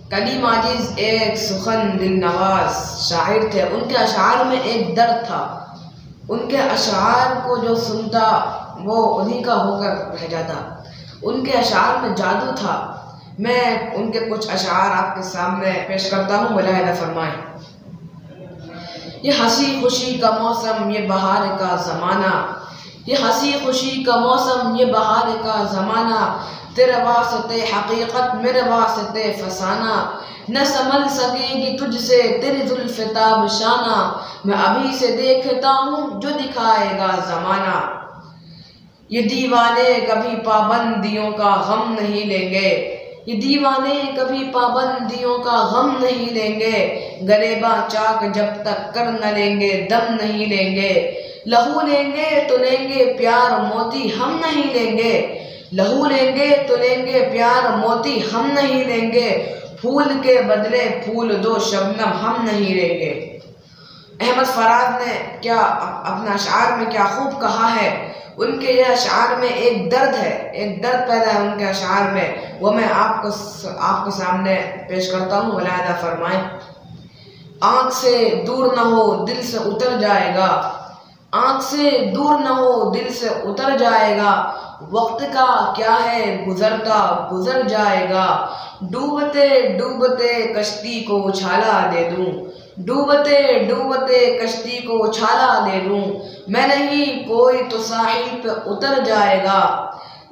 कलीम आजिज एक सुखन दिल नवाज शायर थे। उनके अशार में एक दर्द था। उनके अशार को जो सुनता वो उन्हीं का होकर रह जाता। उनके अशार में जादू था। मैं उनके कुछ अशार आपके सामने पेश करता हूँ, मुलाहिज़ा फरमाएं। ये हंसी खुशी का मौसम, ये बहार का ज़माना, ये हंसी खुशी का मौसम, ये बहार का ज़माना, तेरे वास्ते हकीकत मेरे वास्ते फसाना, न संभल सकेगी तुझसे तेरी जुल्फ़े ताबशाना, मैं अभी से देखता हूँ जो दिखाएगा ज़माना। ये दीवाने कभी पाबंदियों का गम नहीं लेंगे, ये दीवाने कभी पाबंदियों का गम नहीं लेंगे, गरेबा चाक जब तक कर न लेंगे दम नहीं लेंगे, लहू लेंगे तो लेंगे प्यार मोती हम नहीं लेंगे, लहू लेंगे तो लेंगे प्यार मोती हम नहीं लेंगे, फूल के बदले फूल दो शबनम हम नहीं लेंगे। अहमद फराज ने क्या अपना अशार में क्या खूब कहा है। उनके यह अशार में एक दर्द है, एक दर्द पैदा है उनके अशार में, वो मैं आपके सामने पेश करता हूँ, मुलाहिज़ा फरमाएं। आँख से दूर न हो दिल से उतर जाएगा, आँख से दूर न हो दिल से उतर जाएगा, वक्त का क्या है गुजरता गुजर जाएगा, डूबते डूबते कश्ती को उछाला दे दूं, डूबते डूबते कश्ती को उछाला दे दूं, मैं नहीं कोई तो साहिल पे उतर जाएगा,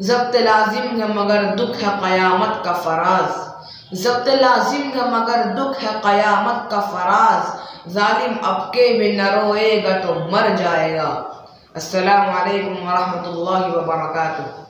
ज़ब्त लाजिम है मगर दुख है क़यामत का फराज, ज़ब्त लाजिम है मगर दुख है क़यामत का फराज, जालिम अब के भी न रोएगा तो मर जाएगा। अस्सलामु अलैकुम व रहमतुल्लाहि व बरकातुहू।